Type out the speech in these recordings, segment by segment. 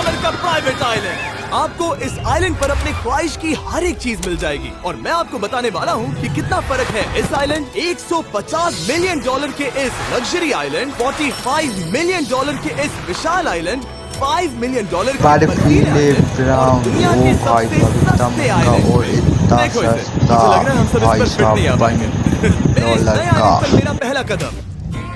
Dollar का private island. आपको इस आइलैंड पर अपनी ख्वाहिश की हर एक चीज मिल जाएगी और मैं आपको बताने वाला हूँ कि कितना फर्क है इस आइलैंड 150 मिलियन डॉलर के इस लग्जरी आइलैंड, 45 मिलियन डॉलर के इस विशाल आइलैंड, 5 मिलियन डॉलर के बर्फीले ब्राउन दुनिया के सबसे सस्ते आइलैंड। और इतना देखो इसे, सस्ता मुझे लग रहा है हम सब इस पर फिट नहीं आ पाएंगे। मेरे इस $1 नए आइलैंड पर मेरा पहला कदम।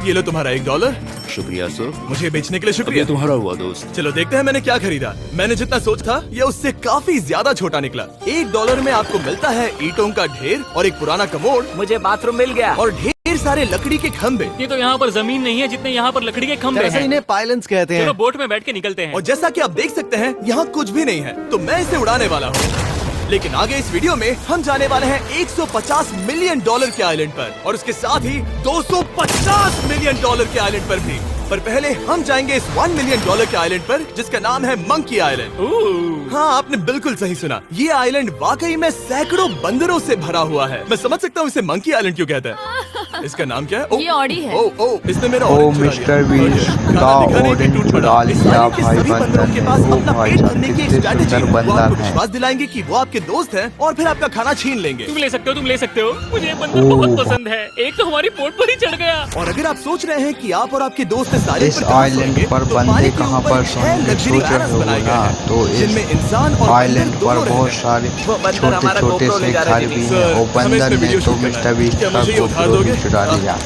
ये लो तुम्हारा $1। शुक्रिया सर। मुझे बेचने के लिए शुक्रिया। ये तुम्हारा हुआ दोस्त। चलो देखते हैं मैंने क्या खरीदा। मैंने जितना सोचा था ये उससे काफी ज्यादा छोटा निकला। $1 में आपको मिलता है ईंटों का ढेर और एक पुराना कमोड। मुझे बाथरूम मिल गया। और ढेर सारे लकड़ी के खंभे। ये तो यहाँ पर जमीन नहीं है जितने यहाँ पर लकड़ी के खंभे दरअसल हैं। इन्हें पाइलन्स कहते हैं। चलो बोट में बैठ के निकलते हैं। और जैसा कि आप देख सकते हैं यहाँ कुछ भी नहीं है, तो मैं इसे उड़ाने वाला हूँ। लेकिन आगे इस वीडियो में हम जाने वाले हैं 150 मिलियन डॉलर के आइलैंड पर और उसके साथ ही 250 मिलियन डॉलर के आइलैंड पर भी। पर पहले हम जाएंगे इस 1 मिलियन डॉलर के आइलैंड पर जिसका नाम है मंकी आइलैंड। हाँ, आपने बिल्कुल सही सुना। ये आइलैंड वाकई में सैकड़ों बंदरों से भरा हुआ है। मैं समझ सकता हूँ इसे मंकी आइलैंड क्यों कहते हैं। इसका नाम क्या है? ये ऑडी है। इसने मेरा ओ ऑरेंज चुरा मिस्टर लिया। बीस्ट खाना का दिखाने की ऑरेंज टूट चुरा पड़ा। इस लिया आइलैंड के भाई सभी बंदरों बंदर के ने। पास ओ अपना भाई पेट साहब भरने की एक कितने स्ट्रैटेजी सुंदर है। वो बंदर आपको है। विश्वास दिलाएंगे कि वो आपके दोस्त हैं और फिर आपका खाना छीन लेंगे। तुम ले सकते हो, तुम ले सकते हो। मुझे ये बंदर बहुत पसंद है। एक तो हमारी बोट पर ही चढ़ गया। और अगर आप सोच रहे हैं कि आप और आपके दोस्त इस आइलैंड इस पर कहाँ आइलैंड सोएंगे, पर तो बंदे पानी के कहाँ ऊपर पर 6 सोएंगे लग्जरी सोच रहे आइलैंड्स हो बनाए गए ना, हैं, तो इस जिनमें इंसान और आइलैंड बंदर पर दोनों बहुत रहते हैं। सारे वो बंदर छोटे हमारा छोटे GoPro से ले जा रहे घर थे। भी सर, हैं। वो हमें इस बंदर पे ने वीडियो तो शूट करना मिस्टर है। बीस्ट क्या का मुझे ये उधार GoPro दोगे? भी चुरा लिया।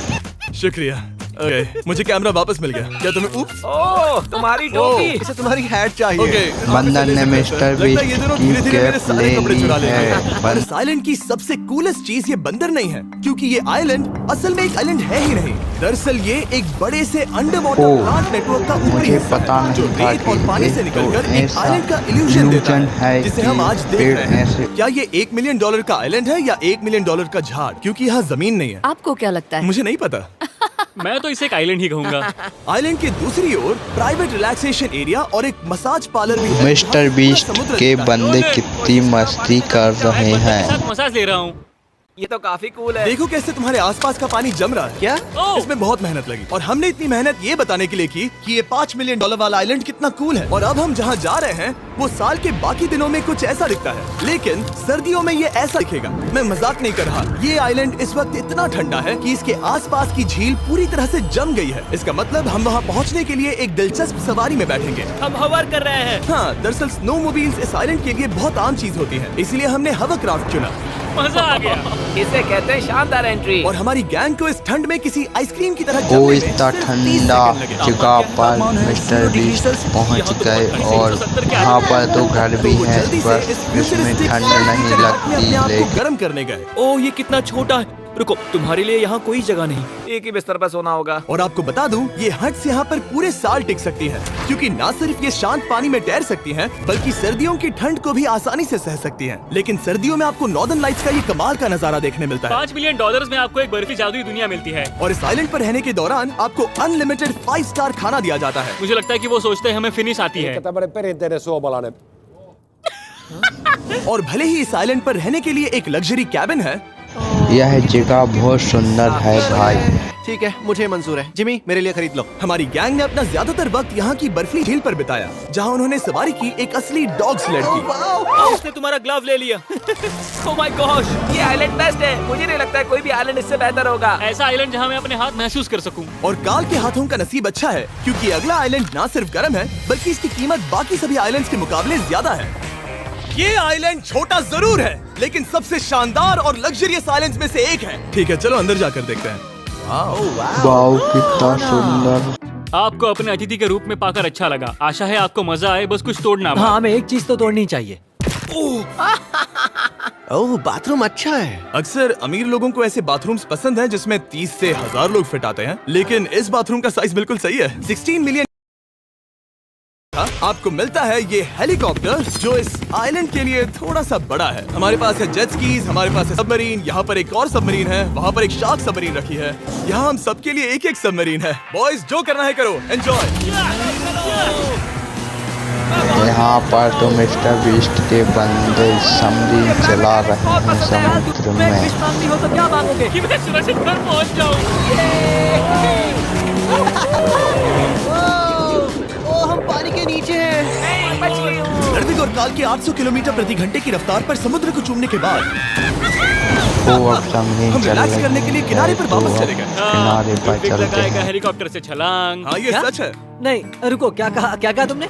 शुक्रिया। ओके, मुझे कैमरा वापस मिल गया। क्या तुम्हें उप्स? ओह, तुम्हारी टोपी। इसे तुम्हारी हैट चाहिए। ओके, बंदर ने मिस्टर बीस्ट की कैप ले ली है। पर इस आइलैंड की सबसे कूलेस्ट चीज ये बंदर नहीं है, क्योंकि ये आइलैंड असल में एक आइलैंड है ही नहीं। दरअसल ये एक बड़े से अंडर वाटर ओह, प्लांट नेटवर्क का ऊपरी मुझे हिस्सा पता है, जो नहीं था रेत और कि पानी से ये निकलकर तो एक ऐसा आइलैंड का इल्यूजन देता illusion है, है जिसे कि हम आज देख पेड़ रहे हैं। ऐसे- क्या ये $1 मिलियन का आइलैंड है या $1 मिलियन का झाड़? क्योंकि यहाँ जमीन नहीं है। आपको क्या लगता है? मुझे नहीं पता। मैं तो इसे एक आइलैंड ही कहूँगा। आइलैंड के दूसरी ओर प्राइवेट रिलैक्सेशन एरिया और एक मसाज पार्लर भी है। मिस्टर बीस्ट समुद्र के दिखता है। बंदे कितनी मस्ती कर रहे बंदर के हैं। साथ मसाज ले रहा हूँ। ये तो काफी कूल है। देखो कैसे तुम्हारे आसपास का पानी जम रहा है। क्या? ओह! इसमें बहुत मेहनत लगी और हमने इतनी मेहनत ये बताने के लिए की कि ये $5 मिलियन वाला आइलैंड कितना कूल है। और अब हम जहाँ जा रहे हैं वो साल के बाकी दिनों में कुछ ऐसा दिखता है, लेकिन सर्दियों में ये ऐसा दिखेगा। मैं मजाक नहीं कर रहा। ये आइलैंड इस वक्त इतना ठंडा है कि इसके आसपास की झील पूरी तरह से जम गई है। इसका मतलब हम वहाँ पहुँचने के लिए एक दिलचस्प सवारी में बैठेंगे। हम हवर कर रहे हैं। हाँ, दरअसल स्नोमोबाइल्स इस आइलैंड के लिए बहुत आम चीज होती है, इसलिए हमने हवरक्राफ्ट चुना। मजा आ गया। इसे कहते हैं शानदार एंट्री। और हमारी गैंग को इस ठंड में किसी आइसक्रीम की तरह वो जमने में इतना सिर्फ 30 ठंडा सेकंड लगे। जगह पर मिस्टर बीस्ट पहुंच गए और वहाँ पर तो घर भी वो है, जल्दी से बस इस इसमें फ्यूचरिस्टिक ठंड शहर की नहीं जगह लगती अपने आप को लेकिन गर्म करने गए। ओह, ये कितना छोटा है। रुको, तुम्हारे लिए यहाँ कोई जगह नहीं। एक ही बिस्तर पर सोना होगा। और आपको बता दूं, ये हट्स यहाँ पर पूरे साल टिक सकती है, क्योंकि ना सिर्फ ये शांत पानी में तैर सकती हैं, बल्कि सर्दियों की ठंड को भी आसानी से सह सकती हैं। लेकिन सर्दियों में आपको नॉर्दर्न लाइट्स का ये कमाल का नजारा देखने मिलता है। $5 मिलियन में आपको एक बर्फी जादुई दुनिया मिलती है। और इस आइलैंड पर रहने के दौरान आपको अनलिमिटेड 5 स्टार खाना दिया जाता है। मुझे लगता है कि वो सोचते हैं हमें फिनिश आती है। tämmöinen perinteinen suomalainen. और भले ही इस आइलैंड पर रहने के लिए एक लग्जरी कैबिन है, यह जगह बहुत सुंदर है भाई। ठीक है, मुझे मंजूर है। जिमी, मेरे लिए खरीद लो। हमारी गैंग ने अपना ज्यादातर वक्त यहाँ की बर्फीली झील पर बिताया, जहाँ उन्होंने सवारी की एक असली डॉग स्लेड की। उसने तुम्हारा ग्लव ले लिया। ओह माय गॉश, ये आइलैंड बेस्ट है। मुझे नहीं लगता है कोई भी आइलैंड इससे बेहतर होगा। ऐसा आइलैंड जहाँ मैं अपने हाथ महसूस कर सकूं। और काल के हाथों का नसीब अच्छा है, क्योंकि अगला आइलैंड ना सिर्फ गर्म है, बल्कि इसकी कीमत बाकी सभी आइलैंड्स के मुकाबले ज्यादा है। ये आइलैंड छोटा जरूर है, लेकिन सबसे शानदार और लग्जरियस आइलैंड्स में से एक है। ठीक है, चलो अंदर जाकर देखते हैं। वाओ कितना सुंदर। आपको अपने अतिथि के रूप में पाकर अच्छा लगा। आशा है आपको मजा आए, बस कुछ तोड़ना मत। हाँ, हमें एक चीज तो तोड़नी चाहिए। ओह, बाथरूम अच्छा है। अक्सर अमीर लोगों को ऐसे बाथरूम्स पसंद हैं जिसमें 30 से 1000 लोग फिट आते हैं, लेकिन इस बाथरूम का साइज बिल्कुल सही है। 16 मिलियन आपको मिलता है ये हेलीकॉप्टर, जो इस आइलैंड के लिए थोड़ा सा बड़ा है। हमारे पास है जेट स्कीज, हमारे पास है सबमरीन, यहाँ पर एक और सबमरीन है, वहाँ पर एक शार्क सबमरीन रखी है। यहाँ हम सबके लिए एक एक सबमरीन है। बॉयज, जो करना है करो, एंजॉय। यहाँ पर तो मिस्टर बीस्ट के बंदे सबमरीन चला रहे हैं समुद्र में। विश मांगनी हो तो क्या मांगोगे? कि मैं सुरक्षित घर पहुंच जाऊं। ओह, हम पानी पानी के नीचे है। नहीं, बच गई हूँ। लड़विक और काल के 800 किलोमीटर प्रति घंटे की रफ्तार पर समुद्र को चूमने के बाद वो अब समझे हम चल रिलैक्स रही करने के लिए किनारे पर है, तो वापस अब चले गए। किनारे पर लुडविक चलते लगाएगा हैं। हेलीकॉप्टर से छलांग। हाँ ये क्या? सच है। नहीं रुको, क्या कहा तुमने?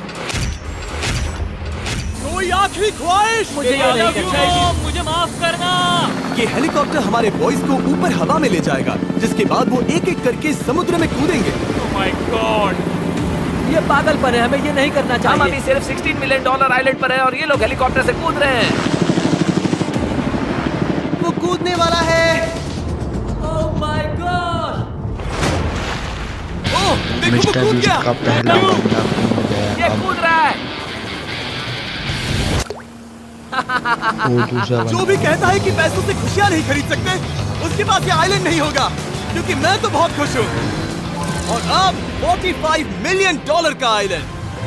कोई आखिरी ख्वाहिश। मुझे ये नहीं करना चाहिए। मुझे माफ करना। ये हेलीकॉप्टर हमारे बॉयज को ऊपर हवा में ले जाएगा, जिसके बाद वो एक एक करके समुद्र में कूदेंगे। ओह माय गॉड। ये पागलपन है, हमें ये नहीं करना हम चाहिए। अभी सिर्फ $16 मिलियन आइलैंड पर है और ये लोग हेलीकॉप्टर से कूद रहे हैं। वो कूदने वाला है। Oh my God! ओह, देखो वो मिस्टर कूद बीस्ट गया। का पहला बंदा कूद गया। ये कूद रहा है। वो दूसरा जो बंदा भी कहता है कि पैसों से खुशियां नहीं खरीद सकते, उसके पास ये आइलैंड नहीं होगा, क्योंकि मैं तो बहुत खुश हूँ। और अब $45 मिलियन का आइलैंड।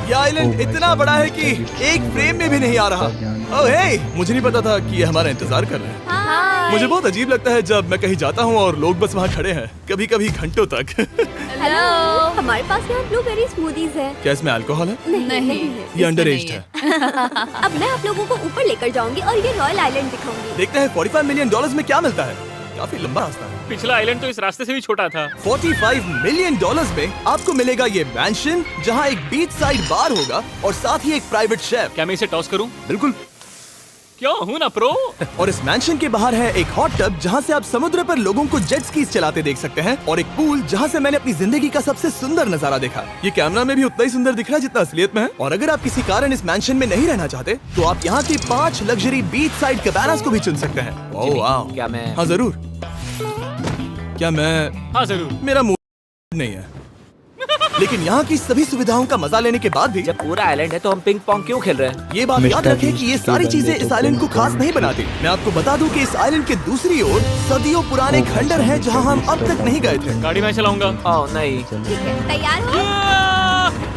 ये आइलैंड Oh my इतना God, बड़ा है Mr. कि Beast एक फ्रेम में भी नहीं आ रहा। ओह हे, मुझे नहीं पता था कि ये हमारा इंतजार कर रहे हैं। हाय। मुझे बहुत अजीब लगता है जब मैं कहीं जाता हूँ और लोग बस वहाँ खड़े हैं, कभी कभी घंटों तक। हेलो। हमारे पास यहाँ ब्लूबेरी स्मूदीज है। क्या इसमें अल्कोहल है? नहीं ये अंडर एज्ड है। अब मैं आप लोगों को ऊपर लेकर जाऊंगी और ये रॉयल आइलैंड दिखाऊंगी। देखते हैं $45 मिलियन में क्या मिलता है। काफी लंबा रास्ता है। पिछला आइलैंड तो इस रास्ते से भी छोटा था। $45 मिलियन में आपको मिलेगा ये मैंशन, जहाँ एक बीच साइड बार होगा और साथ ही एक प्राइवेट शेफ। क्या मैं इसे टॉस करूं? बिल्कुल। क्यों हूं ना प्रो। और इस मैंशन के बाहर है एक हॉट टब, जहाँ से आप समुद्र पर लोगों को जेट स्कीज चलाते देख सकते हैं, और एक पूल जहाँ से मैंने अपनी जिंदगी का सबसे सुंदर नजारा देखा। ये कैमरा में भी उतना ही सुंदर दिख रहा है जितना असलियत में है। और अगर आप किसी कारण इस मैंशन में नहीं रहना चाहते, तो आप यहाँ की 5 लग्जरी बीच साइड कैबानास को भी चुन सकते हैं। ओह वाह। क्या मैं- हाँ जरूर। क्या मैं? हाँ जरूर। मेरा मूड नहीं है, लेकिन यहाँ की सभी सुविधाओं का मजा लेने के बाद भी जब पूरा आइलैंड है तो हम पिंग पोंग क्यों खेल रहे हैं? ये बात याद रखें कि ये सारी चीजें इस आइलैंड को खास नहीं बनाती। मैं आपको बता दूं कि इस आइलैंड के दूसरी ओर सदियों पुराने खंडर हैं, जहां हम अब तक नहीं गए थे। गाड़ी मैं चलाऊंगा। ओह नहीं। ठीक है, तैयार हो?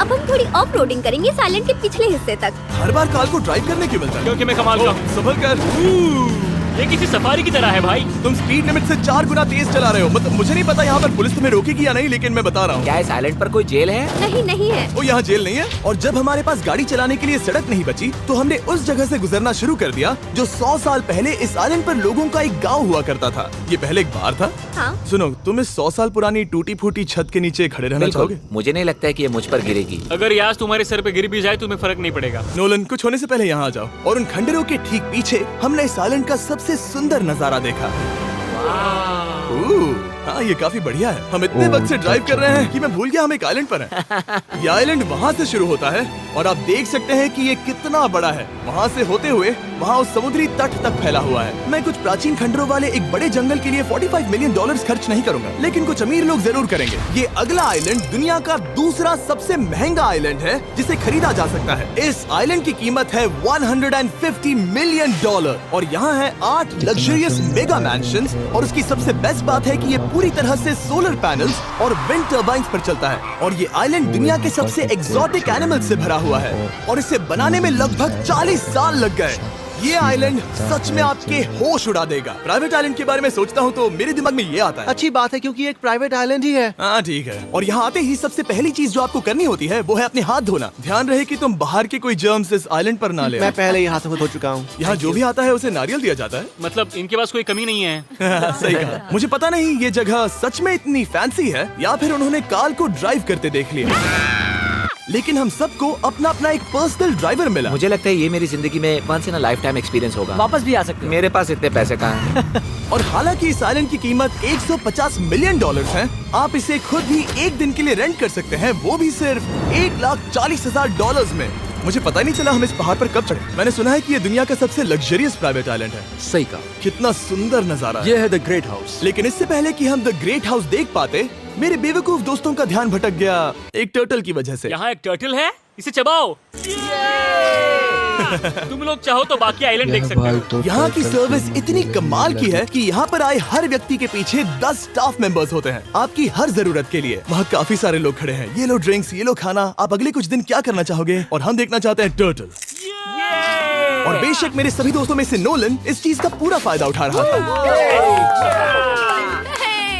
अब हम थोड़ी ऑफ रोडिंग करेंगे इस आइलैंड के पिछले हिस्से तक। हर बार कार को ड्राइव करने क्यों मिलता है? क्योंकि मैं कमाल का हूं। संभल कर। ये किसी सफारी की तरह है भाई। तुम स्पीड लिमिट से 4 गुना तेज चला रहे हो। मतलब मुझे नहीं पता यहाँ पर पुलिस तुम्हें रोकेगी या नहीं, लेकिन मैं बता रहा हूँ। क्या इस आइलैंड पर कोई जेल है? नहीं है। वो यहाँ जेल नहीं है। और जब हमारे पास गाड़ी चलाने के लिए सड़क नहीं बची, तो हमने उस जगह से गुजरना शुरू कर दिया जो 100 साल पहले इस आइलैंड पर लोगों का एक गांव हुआ करता था। ये पहले एक बार था। हाँ। सुनो, तुम इस 100 साल पुरानी टूटी फूटी छत के नीचे खड़े रहना बिल्कुल। चाहोगे? मुझे नहीं लगता है कि ये मुझ पर गिरेगी। अगर ये आज तुम्हारे सर पे गिर भी जाए तुम्हें फर्क नहीं पड़ेगा। नोलन, कुछ होने से पहले यहाँ आ जाओ। और उन खंडरों के ठीक पीछे हमने इस आइलैंड का सबसे सुंदर नजारा देखा। हाँ, ये काफी बढ़िया है। हम इतने वक्त से ड्राइव कर रहे हैं कि मैं भूल गया हम एक आइलैंड पर हैं। ये आइलैंड वहाँ से शुरू होता है और आप देख सकते हैं कि ये कितना बड़ा है। वहाँ से होते हुए वहाँ उस समुद्री तट तक फैला हुआ है। मैं कुछ प्राचीन खंडरों वाले एक बड़े जंगल के लिए $45 मिलियन खर्च नहीं करूंगा, लेकिन कुछ अमीर लोग जरूर करेंगे। ये अगला आइलैंड दुनिया का दूसरा सबसे महंगा आइलैंड है जिसे खरीदा जा सकता है। इस आइलैंड की कीमत है $150 मिलियन और यहाँ है 8 लग्जरियस मेगा मैंशंस। और उसकी सबसे बेस्ट बात है कि ये पूरी तरह से सोलर पैनल्स और विंड टर्बाइन्स पर चलता है। और ये आइलैंड दुनिया के सबसे एक्सोटिक एनिमल से भरा हुआ है और इसे बनाने में लगभग 40 साल लग गए। ये आइलैंड सच में आपके होश उड़ा देगा। प्राइवेट आइलैंड के बारे में सोचता हूँ तो मेरे दिमाग में ये आता है। अच्छी बात है, क्योंकि ये एक प्राइवेट आइलैंड ही है। हाँ ठीक है। और यहाँ आते ही सबसे पहली चीज जो आपको करनी होती है वो है अपने हाथ धोना। ध्यान रहे कि तुम बाहर के कोई जर्म्स इस आइलैंड पर ना ले। मैं पहले ही हाथों को धो चुका हूँ। यहाँ जो भी आता है उसे नारियल दिया जाता है। मतलब इनके पास कोई कमी नहीं है। सही कहा। मुझे पता नहीं ये जगह सच में इतनी फैंसी है या फिर उन्होंने कार को ड्राइव करते देख लिया, लेकिन हम सबको अपना अपना एक पर्सनल ड्राइवर मिला। मुझे लगता है ये मेरी जिंदगी में once in a life time experience होगा। वापस भी आ सकते हो। मेरे पास इतने पैसे कहाँ हैं? और हालांकि इस आइलैंड की कीमत $150 मिलियन है, आप इसे खुद भी एक दिन के लिए रेंट कर सकते हैं, वो भी सिर्फ $1,40,000 में। मुझे पता ही नहीं चला हम इस पहाड़ पर कब चढ़े। मैंने सुना है कि ये दुनिया का सबसे लग्जरियस प्राइवेट आइलैंड है। सही कहा। कितना सुंदर नजारा है। ये है द ग्रेट हाउस। लेकिन इससे पहले कि हम द ग्रेट हाउस देख पाते, मेरे बेवकूफ दोस्तों का ध्यान भटक गया एक टर्टल की वजह से। यहाँ एक टर्टल है, इसे चबाओ। तुम लोग चाहो तो बाकी आइलैंड देख सकते हो। यहाँ की सर्विस इतनी कमाल की है कि यहाँ पर आए हर व्यक्ति के पीछे 10 स्टाफ मेंबर्स होते हैं आपकी हर जरूरत के लिए। वहाँ काफी सारे लोग खड़े हैं। ये लो ड्रिंक्स, ये लो खाना। आप अगले कुछ दिन क्या करना चाहोगे? और हम देखना चाहते हैं टर्टल। और बेशक मेरे सभी दोस्तों में से नोलन इस चीज का पूरा फायदा उठा रहा था।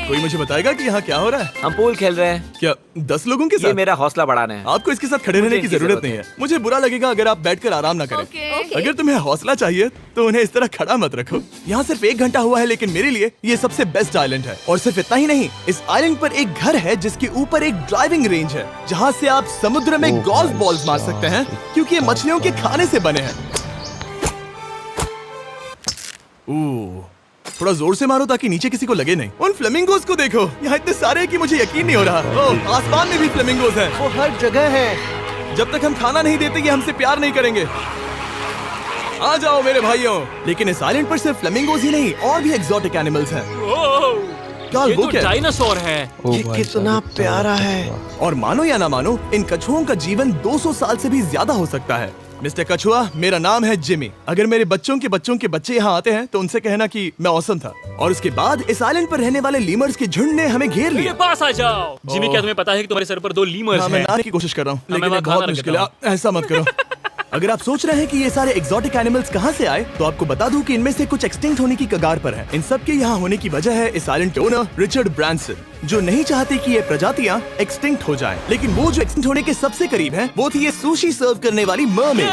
कोई मुझे बताएगा कि यहाँ क्या हो रहा है? हम पूल खेल रहे हैं। क्या 10 लोगों के ये साथ? मेरा हौसला बढ़ाना है। आपको इसके साथ खड़े रहने की इनकी जरूरत नहीं है। मुझे बुरा लगेगा अगर आप बैठकर आराम ना करें। ओके। अगर तुम्हें हौसला चाहिए तो उन्हें इस तरह खड़ा मत रखो। यहाँ सिर्फ 1 घंटा हुआ है, लेकिन मेरे लिए ये सबसे बेस्ट आइलैंड है। और सिर्फ इतना ही नहीं, इस आइलैंड पर एक घर है जिसके ऊपर एक ड्राइविंग रेंज है, जहाँ से आप समुद्र में ओह गोल्फ भाई बॉल्स मार सकते हैं, क्योंकि ये मछलियों के खाने से बने हैं। थोड़ा जोर से मारो ताकि नीचे किसी को लगे नहीं। उन फ्लेमिंगोज को देखो, यहाँ इतने सारे हैं कि मुझे यकीन नहीं हो रहा। ओह, आसमान में भी फ्लेमिंगोज हैं। वो हर जगह है। जब तक हम खाना नहीं देते ये हमसे प्यार नहीं करेंगे। आ जाओ मेरे भाइयों। लेकिन इस आइलैंड पर सिर्फ फ्लेमिंगोज ही नहीं, और भी एक्सोटिक एनिमल्स हैं। ये वो तो क्या है? डायनासोर है। ये कितना प्यारा है। और मानो या ना मानो, इन कछुओं का जीवन 200 साल से भी ज्यादा हो सकता है। मिस्टर कछुआ, मेरा नाम है जिमी। अगर मेरे बच्चों के बच्चे यहाँ आते हैं तो उनसे कहना कि मैं औसम था। और उसके बाद इस आइलैंड पर रहने वाले लीमर्स के झुंड ने हमें घेर मेरे लिया। पास आ जाओ। जिमी, क्या तुम्हें पता है कि तुम्हारे सर पर 2 लीमर्स हाँ, मैं हैं? लाने की कोशिश कर रहा हूँ, मैं लेकिन वहाँ ये बहुत खाना मुश्किल है। रखता ऐसा मत करो। अगर आप सोच रहे हैं कि ये सारे एक्सोटिक एनिमल्स कहाँ से आए, तो आपको बता दूं कि इनमें से कुछ एक्सटिंक्ट होने की कगार पर हैं। इन सब के यहाँ होने की वजह है इस आइलैंड के ओनर रिचर्ड ब्रांसन, जो नहीं चाहते कि ये प्रजातियाँ एक्सटिंक्ट हो जाएं। लेकिन वो जो एक्सटिंक्ट होने के सबसे करीब हैं, वो थी ये सुशी सर्व करने वाली मरमेड्स।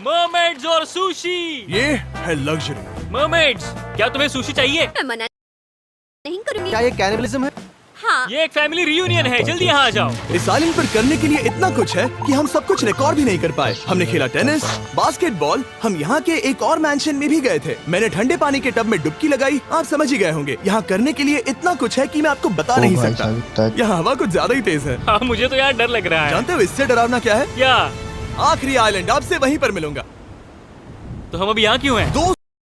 मरमेड्स और सुशी। ये है लग्जरी। मरमेड्स, क्या तुम्हें सुशी चाहिए? मैं मना नहीं करूंगी। क्या ये कैनिबलिज्म है? हाँ। ये एक फैमिली रियूनियन है, जल्दी यहाँ आ जाओ। इस आइलैंड पर करने के लिए इतना कुछ है कि हम सब कुछ रिकॉर्ड भी नहीं कर पाए। हमने खेला टेनिस, बास्केटबॉल, हम यहाँ के एक और मैंशन में भी गए थे। मैंने ठंडे पानी के टब में डुबकी लगाई। आप समझ ही गए होंगे, यहाँ करने के लिए इतना कुछ है कि मैं आपको बता नहीं सकता। यहाँ हवा कुछ ज्यादा ही तेज है। हाँ, मुझे तो यार डर लग रहा है। जानते हो इससे डरावना क्या है? क्या? आखिरी आइलैंड, आपसे वहीं पर मिलूंगा। तो हम अभी यहाँ क्यों हैं?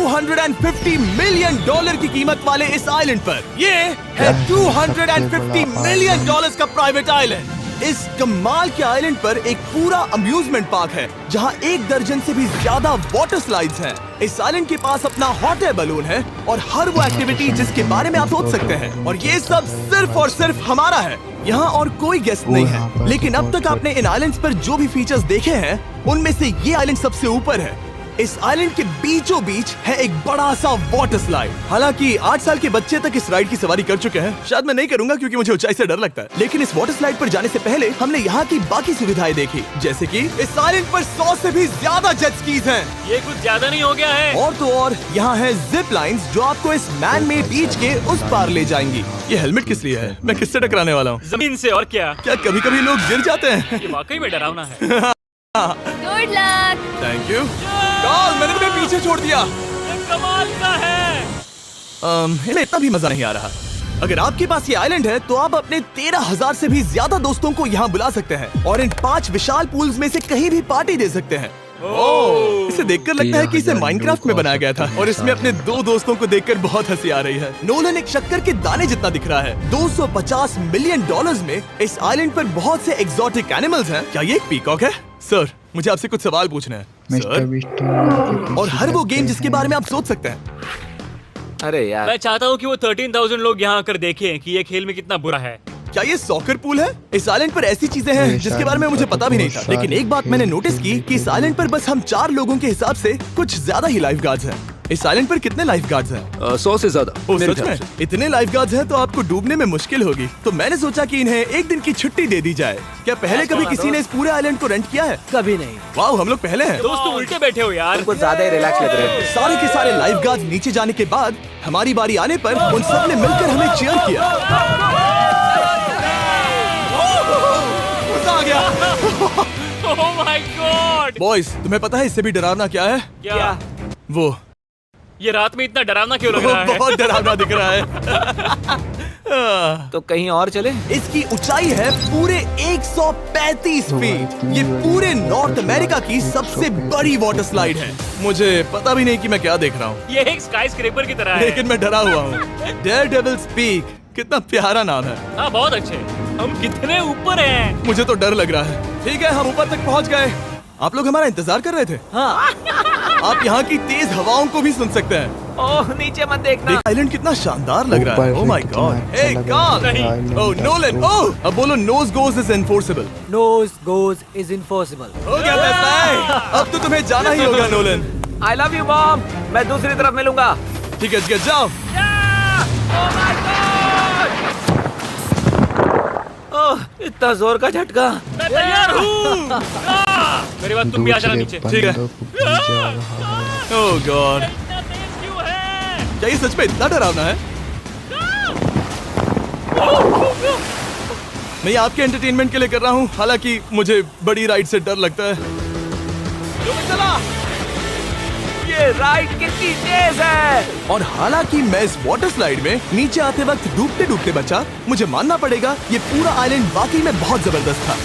$250 मिलियन की कीमत वाले इस आइलैंड पर ये है $250 मिलियन का प्राइवेट आइलैंड। इस कमाल के आइलैंड पर एक पूरा अम्यूजमेंट पार्क है, जहां 1 दर्जन से भी ज्यादा वाटर स्लाइड्स हैं। इस आइलैंड के पास अपना हॉट एयर बलून है और हर वो एक्टिविटी जिसके बारे में आप सोच सकते हैं। और ये सब सिर्फ और सिर्फ हमारा है। यहाँ और कोई गेस्ट नहीं है। लेकिन अब तक आपने इन आइलैंड्स पर जो भी फीचर्स देखे हैं, उनमें से ये आइलैंड सबसे ऊपर है। इस आइलैंड के बीचों बीच है एक बड़ा सा वाटर स्लाइड। हालांकि 8 साल के बच्चे तक इस राइड की सवारी कर चुके हैं। शायद मैं नहीं करूंगा क्योंकि मुझे ऊंचाई से डर लगता है। लेकिन इस वाटर स्लाइड पर जाने से पहले हमने यहाँ की बाकी सुविधाएं देखी, जैसे कि इस आइलैंड पर 100 से भी ज्यादा जेट स्कीज हैं। ये कुछ ज्यादा नहीं हो गया है? और तो और यहाँ है जिप लाइन्स जो आपको इस मैन मेड बीच के उस पार ले जाएंगी। ये हेलमेट किस लिए है? मैं किससे टकराने वाला हूँ? जमीन से, और क्या? क्या कभी कभी लोग गिर जाते हैं? ये वाकई में डरावना है। Good luck. Thank you. Call, मैंने तुम्हें पीछे छोड़ दिया। ये कमाल का है। इन्हें इतना भी मजा नहीं आ रहा। अगर आपके पास ये आइलैंड है तो आप अपने 13,000 से भी ज्यादा दोस्तों को यहाँ बुला सकते हैं और इन 5 विशाल पूल्स में से कहीं भी पार्टी दे सकते हैं। ओह, इसे देखकर लगता है कि इसे 13,000 माइनक्राफ्ट में बनाया गया था। और इसमें अपने 2 दोस्तों को देखकर बहुत हंसी आ रही है। नोलन एक शक्कर के दाने जितना दिख रहा है। $250 मिलियन में इस आइलैंड पर बहुत से एक्सोटिक एनिमल्स हैं। क्या ये एक पीकॉक है? सर, मुझे आपसे कुछ सवाल पूछना है। मिस्टर सर, बीस्ट और हर वो गेम जिसके बारे में आप सोच सकते हैं। अरे यार, मैं चाहता हूँ कि वो 13,000 लोग यहाँ आकर देखें कि ये खेल में कितना बुरा है। क्या ये सॉकर पूल है? इस आइलैंड पर ऐसी चीजें हैं जिसके बारे में मुझे पता भी नहीं था। लेकिन एक बात मैंने नोटिस की कि इस आइलैंड पर बस हम 4 लोगों के हिसाब से कुछ ज्यादा ही लाइफ गार्ड्स हैं। इस आइलैंड पर कितने लाइफ गार्ड्स हैं? 100 से ज्यादा। ओ, मेरे सच ख्याल में? से। इतने लाइफ गार्ड्स हैं तो आपको डूबने में मुश्किल होगी। तो मैंने सोचा कि इन्हें एक दिन की छुट्टी दे दी जाए। क्या पहले कभी किसी ने इस पूरे आइलैंड को रेंट किया है? कभी नहीं। वाह, हम लोग पहले हैं। दोस्त, तुम उल्टे बैठे हो यार। कुछ ज्यादा ही रिलैक्स लग रहे हैं। सारे के सारे लाइफ गार्ड्स नीचे जाने के बाद हमारी बारी आने पर उन सब ने मिलकर हमें चीयर किया। मजा आ गया। ओह माय गॉड। बॉयज, तुम्हें पता है इससे भी डरावना क्या है? क्या? वो ये रात में इतना डरावना क्यों लग रहा है? बहुत डरावना दिख रहा है। तो कहीं और चले? इसकी ऊंचाई है पूरे 135 फीट। ये पूरे नॉर्थ अमेरिका की सबसे बड़ी वाटर स्लाइड है। मुझे पता भी नहीं कि मैं क्या देख रहा हूँ, ये एक स्काई स्क्रेपर की तरह है। लेकिन मैं डरा हुआ हूँ। डेयरडेविल्स पीक, कितना प्यारा नाम है। हाँ, बहुत अच्छे। हम कितने ऊपर हैं? मुझे तो डर लग रहा है। ठीक है, हम ऊपर तक पहुँच गए। आप लोग हमारा इंतजार कर रहे थे। हाँ। आप यहाँ की तेज हवाओं को भी सुन सकते हैं। ओह, नीचे मत देखना। देख, आइलैंड कितना शानदार लग रहा है। Oh my God. Hey Carl, oh Nolan, oh अब बोलो nose goes is enforceable. Nose goes is enforceable. हो गया फैसला है। अब तो तुम्हें जाना ही होगा Nolan. I love you mom. मैं दूसरी तरफ मिलूंगा। ठीक है, जाओ। ओह माय गॉड। इतना जोर का झटका। मैं तैयार हूँ। मेरे बाद तुम भी आ जाना दूसरे नीचे। ठीक है। बंदों को भेजा रहा है। ओह गॉड, इतना तेज क्यों है? क्या ये सच में इतना डरावना है? मैं ये आपके एंटरटेनमेंट के लिए कर रहा हूँ, हालांकि मुझे बड़ी राइड से डर लगता है। चला, ये राइड कितनी तेज है। और हालांकि मैं इस वाटर स्लाइड में नीचे आते वक्त डूबते डूबते बचा, मुझे मानना पड़ेगा ये पूरा आइलैंड वाकई में बहुत जबरदस्त था।